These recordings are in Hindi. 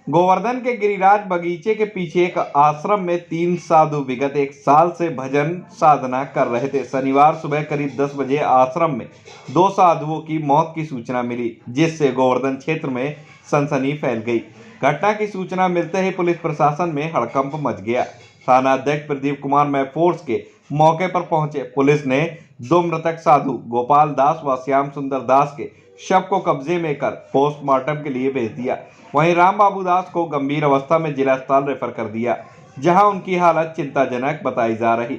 गोवर्धन के गिरिराज बगीचे के पीछे एक आश्रम में 3 साधु विगत 1 साल से भजन साधना कर रहे थे। शनिवार सुबह करीब 10 बजे आश्रम में 2 साधुओं की मौत की सूचना मिली, जिससे गोवर्धन क्षेत्र में सनसनी फैल गई। घटना की सूचना मिलते ही पुलिस प्रशासन में हड़कंप मच गया। थाना अध्यक्ष प्रदीप कुमार मैफोर्स के मौके पर पहुंचे। पुलिस ने 2 मृतक साधु गोपाल दास व श्याम सुंदर दास के शव को कब्जे में कर पोस्टमार्टम के लिए भेज दिया। वहीं राम बाबू दास को गंभीर अवस्था में जिला अस्पताल रेफर कर दिया, जहां उनकी हालत चिंताजनक बताई जा रही।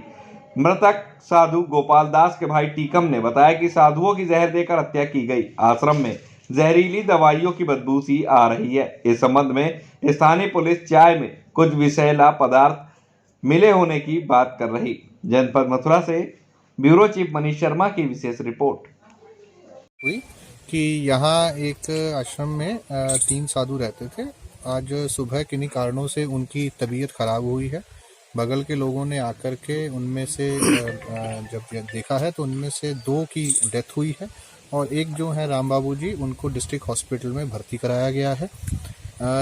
मृतक साधु गोपाल दास के भाई टीकम ने बताया कि साधुओं की जहर देकर हत्या की गई। आश्रम में जहरीली दवाइयों की बदबू सी आ रही है। इस संबंध में स्थानीय पुलिस चाय में कुछ विषैला पदार्थ मिले होने की बात कर रही। जनपद मथुरा से ब्यूरो चीफ मनीष शर्मा की विशेष रिपोर्ट हुई कि यहाँ एक आश्रम में 3 साधु रहते थे। आज सुबह किन्हीं कारणों से उनकी तबीयत खराब हुई है। बगल के लोगों ने आकर के उनमें से जब देखा है तो उनमें से 2 की डेथ हुई है और एक जो है राम बाबू जी, उनको डिस्ट्रिक्ट हॉस्पिटल में भर्ती कराया गया है।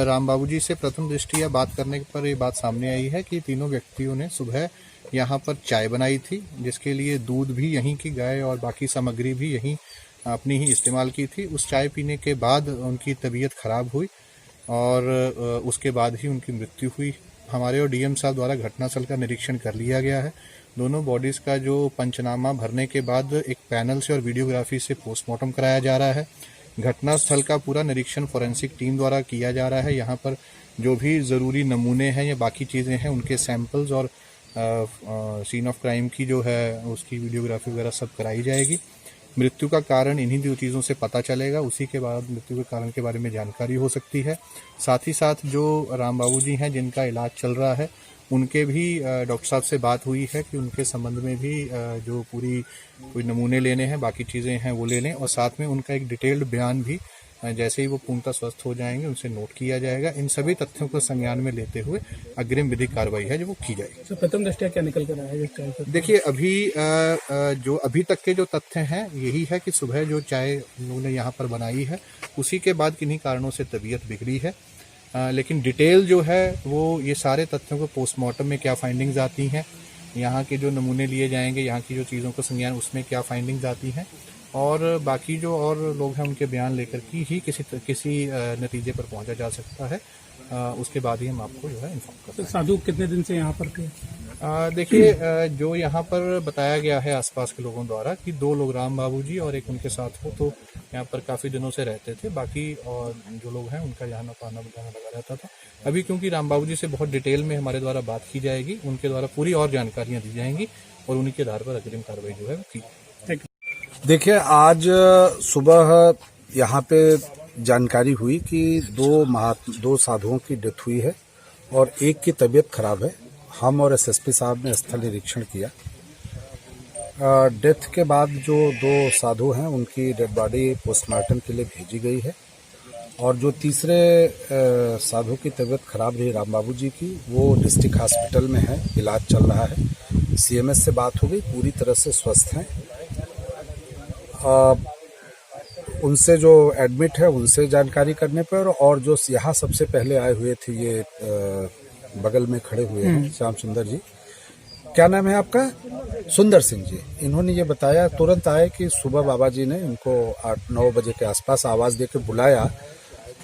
राम बाबू जी से प्रथम दृष्टया बात करने पर ये बात सामने आई है कि तीनों व्यक्तियों ने सुबह यहाँ पर चाय बनाई थी, जिसके लिए दूध भी यहीं की गाय और बाकी सामग्री भी यहीं अपनी ही इस्तेमाल की थी। उस चाय पीने के बाद उनकी तबीयत खराब हुई और उसके बाद ही उनकी मृत्यु हुई। हमारे और डीएम साहब द्वारा घटनास्थल का निरीक्षण कर लिया गया है। दोनों बॉडीज़ का जो पंचनामा भरने के बाद एक पैनल से और वीडियोग्राफी से पोस्टमार्टम कराया जा रहा है। घटनास्थल का पूरा निरीक्षण फॉरेंसिक टीम द्वारा किया जा रहा है। यहाँ पर जो भी ज़रूरी नमूने हैं या बाकी चीज़ें हैं उनके सैंपल्स और सीन ऑफ क्राइम की जो है उसकी वीडियोग्राफी वगैरह सब कराई जाएगी। मृत्यु का कारण इन्हीं 2 चीज़ों से पता चलेगा, उसी के बाद मृत्यु के कारण के बारे में जानकारी हो सकती है। साथ ही साथ जो राम बाबू जी हैं जिनका इलाज चल रहा है, उनके भी डॉक्टर साहब से बात हुई है कि उनके संबंध में भी जो कोई नमूने लेने हैं, बाकी चीज़ें हैं वो ले लें और साथ में उनका एक डिटेल्ड बयान भी जैसे ही वो पूर्णतः स्वस्थ हो जाएंगे उनसे नोट किया जाएगा। इन सभी तथ्यों को संज्ञान में लेते हुए अग्रिम विधिक कार्रवाई है जो वो की जाएगी। तो प्रथम दृष्टया क्या निकल कर आया है? देखिए, अभी जो अभी तक के जो तथ्य हैं यही है कि सुबह जो चाय उन्होंने यहाँ पर बनाई है उसी के बाद किन्हीं कारणों से तबीयत बिगड़ी है। लेकिन डिटेल जो है वो ये सारे तथ्यों को पोस्टमार्टम में क्या फाइंडिंग्स आती हैं, यहाँ के जो नमूने लिए जाएंगे, यहाँ की जो चीज़ों को संज्ञान उसमें क्या फाइंडिंग्स आती हैं और बाकी जो और लोग हैं उनके बयान लेकर के ही किसी नतीजे पर पहुंचा जा सकता है। उसके बाद ही हम आपको जो है इन्फॉर्म करते हैं। साधु कितने दिन से यहाँ पर थे? देखिए, जो यहाँ पर बताया गया है आसपास के लोगों द्वारा कि 2 लोग राम बाबू जी और एक उनके साथ हो, तो यहाँ पर काफ़ी दिनों से रहते थे। बाकी और जो लोग हैं उनका यहाँ आना जाना लगा रहता था। अभी क्योंकि राम बाबू जी से बहुत डिटेल में हमारे द्वारा बात की जाएगी, उनके द्वारा पूरी और जानकारियाँ दी जाएंगी और उन्हीं के आधार पर अग्रिम कार्रवाई जो है वो की। देखिए, आज सुबह यहाँ पे जानकारी हुई कि 2 साधुओं की डेथ हुई है और एक की तबीयत खराब है। हम और एसएसपी साहब ने स्थल निरीक्षण किया। डेथ के बाद जो 2 साधु हैं उनकी डेड बॉडी पोस्टमार्टम के लिए भेजी गई है और जो तीसरे साधु की तबीयत खराब रही राम बाबू जी की, वो डिस्ट्रिक्ट हॉस्पिटल में है, इलाज चल रहा है। सीएमएस से बात हो गई, पूरी तरह से स्वस्थ हैं। उनसे जो एडमिट है उनसे जानकारी करने पर और जो यहाँ सबसे पहले आए हुए थे ये बगल में खड़े हुए हैं श्याम सुंदर जी, क्या नाम है आपका? सुंदर सिंह जी। इन्होंने ये बताया, तुरंत आए कि सुबह बाबा जी ने इनको 8-9 बजे के आसपास आवाज़ देकर बुलाया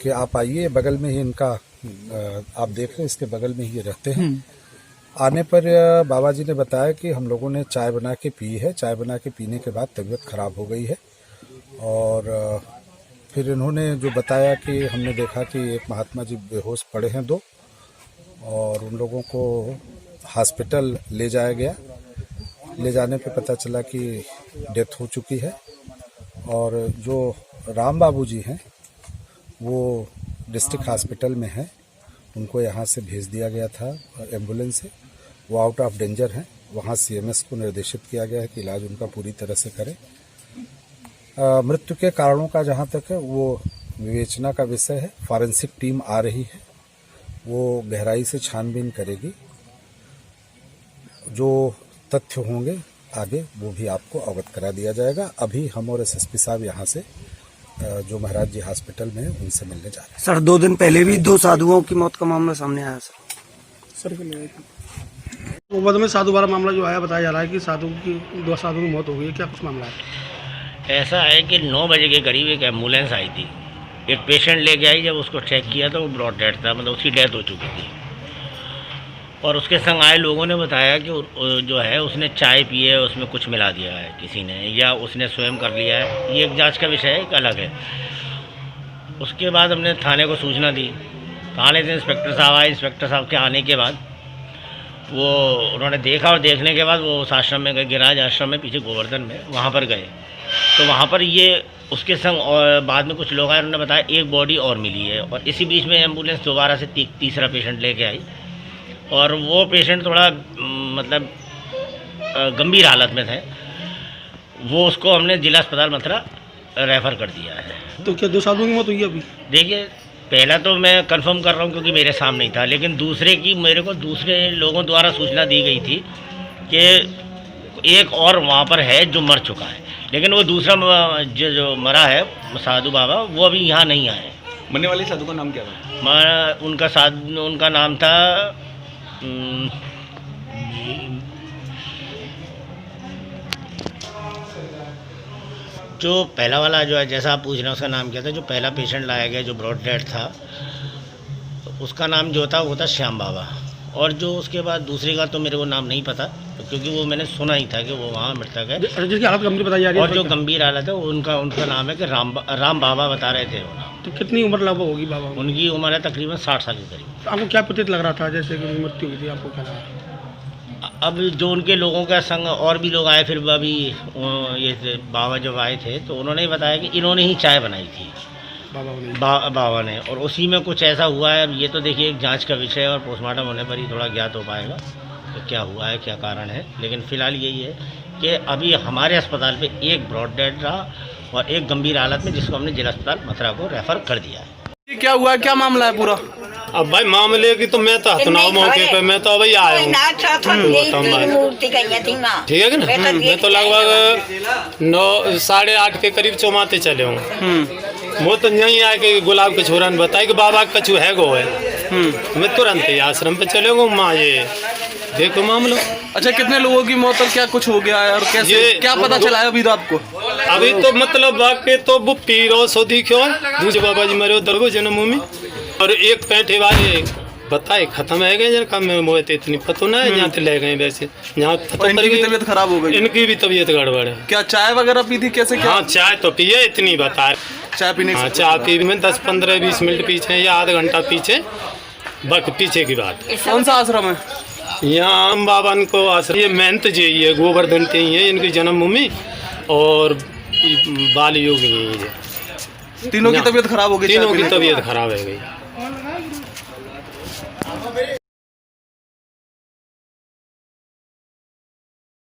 कि आप आइए, बगल में ही इनका आप देख रहे हैं इसके बगल में ही ये रहते हैं। आने पर बाबा जी ने बताया कि हम लोगों ने चाय बना के पी है, चाय बना के पीने के बाद तबीयत खराब हो गई है और फिर इन्होंने जो बताया कि हमने देखा कि एक महात्मा जी बेहोश पड़े हैं 2 और उन लोगों को हॉस्पिटल ले जाया गया। ले जाने पे पता चला कि डेथ हो चुकी है और जो राम बाबू जी हैं वो डिस्ट्रिक्ट हॉस्पिटल में हैं, उनको यहाँ से भेज दिया गया था एम्बुलेंस से। वो आउट ऑफ डेंजर हैं, वहाँ सीएमएस को निर्देशित किया गया है कि इलाज उनका पूरी तरह से करें। मृत्यु के कारणों का जहाँ तक है वो विवेचना का विषय है। फॉरेंसिक टीम आ रही है, वो गहराई से छानबीन करेगी। जो तथ्य होंगे आगे वो भी आपको अवगत करा दिया जाएगा। अभी हम और एसएसपी साहब यहाँ से जो महाराज जी हॉस्पिटल में हैं, उनसे मिलने जा रहे हैं। सर 2 दिन पहले भी 2 साधुओं की मौत का मामला सामने आया सर। गोबर में साधु वाला मामला जो आया बताया जा रहा है कि 2 साधु की मौत हो गई है, क्या कुछ मामला है? ऐसा है कि 9 बजे के करीब एक एम्बुलेंस आई थी, एक पेशेंट लेके आई। जब उसको चेक किया तो वो ब्रॉड डेड था, मतलब उसकी डेथ हो चुकी थी। और उसके संग आए लोगों ने बताया कि जो है उसने चाय पी है, उसमें कुछ मिला दिया है किसी ने, या उसने स्वयं कर लिया है। ये एक जांच का विषय है, एक अलग है। उसके बाद हमने थाने को सूचना दी। थाने से इंस्पेक्टर साहब आए। इंस्पेक्टर साहब के आने के बाद वो उन्होंने देखा, और देखने के बाद वो उस आश्रम में गए, गिरिराज आश्रम में पीछे गोवर्धन में, वहाँ पर गए। तो वहाँ पर ये उसके संग और बाद में कुछ लोग आए, उन्होंने बताया एक बॉडी और मिली है। और इसी बीच में एम्बुलेंस दोबारा से तीसरा पेशेंट लेके आई, और वो पेशेंट थोड़ा मतलब गंभीर हालत में थे। वो उसको हमने जिला अस्पताल मथुरा रेफ़र कर दिया है। तो क्या 2 साधुओं की मौत हुई है अभी? देखिए, पहला तो मैं कंफर्म कर रहा हूँ क्योंकि मेरे सामने ही था, लेकिन दूसरे की मेरे को दूसरे लोगों द्वारा सूचना दी गई थी कि एक और वहाँ पर है जो मर चुका है, लेकिन वो दूसरा जो मरा है साधु बाबा, वो अभी यहाँ नहीं आए। मरने वाले साधु का नाम क्या था? उनका नाम था जो पहला वाला जो है, जैसा आप पूछ रहे हैं, उसका नाम क्या था? जो पहला पेशेंट लाया गया जो ब्रॉड डेड था, उसका नाम जो था वो था श्याम बाबा। और जो उसके बाद दूसरे का तो मेरे को नाम नहीं पता, क्योंकि वो मैंने सुना ही था कि वो वहाँ मृतक है। जिसकी हालत गंभीर बताई जा रही है, और जो गंभीर हालत है उनका नाम है कि राम बाबा बता रहे थे वो। तो कितनी उम्र लगभग होगी बाबा? उनकी उम्र है तकरीबन 60 साल के करीब। आपको क्या प्रतीत लग रहा था जैसे कि उनकी मृत्यु हुई थी? आपको क्या लगा? अब जो उनके लोगों का संग और भी लोग आए, फिर अभी ये बाबा जब आए थे तो उन्होंने बताया कि इन्होंने ही चाय बनाई थी बाबा ने, और उसी में कुछ ऐसा हुआ है। अब ये तो देखिए एक जांच का विषय है, और पोस्टमार्टम होने पर ही थोड़ा ज्ञात हो पाएगा तो क्या हुआ है, क्या कारण है। लेकिन फ़िलहाल यही है कि अभी हमारे अस्पताल पे एक ब्रॉड डेड रहा और एक गंभीर हालत में, जिसको हमने जिला अस्पताल मथुरा को रेफ़र कर दिया है। क्या हुआ, क्या मामला है पूरा? अब भाई मामले की तो मैं तो हथनाव मौके पे मैं तो अभी आया हूँ, ठीक है कि ना। मैं तो लगभग 9 साढ़े 8 के करीब चौमाते चले हूँ। वो तो यहीं आए कि गुलाब के छोरा ने बताया कि बाबा कछु है गो है। मैं तुरंत ही आश्रम पे चले गो। माँ ये देखो मामला। अच्छा, कितने लोगों की मौत और क्या कुछ हो गया है और कैसे क्या पता चला है अभी तो आपको? अभी तो मतलब बाकी तो वो पीरो सोधी क्यों दूसरे बाबा जी मरे दरगो जन्मभूमि, और एक पैंठे वाले बताए खत्म है गए जरा में मोए तो इतनी पता ना है, यहाँ से ले गए वैसे यहाँ इनकी भी तबीयत खराब हो गई? इनकी भी तबीयत गड़बड़ है। क्या चाय वगैरह पी थी? कैसे क्या? हाँ चाय तो पिए, इतनी बताए चाय पीने? हाँ चाय पी में 10-15-20 मिनट पीछे या आधा घंटा पीछे, बस पीछे की बात। कौन सा आश्रम है? यहाँ हम बाबा को आश्रम, ये मेहनत जी है, गोवर्धन के ही है इनकी जन्मभूमि, और बाल योग यही है। तीनों की तबीयत खराब हो गई? तीनों की तबीयत खराब है गई।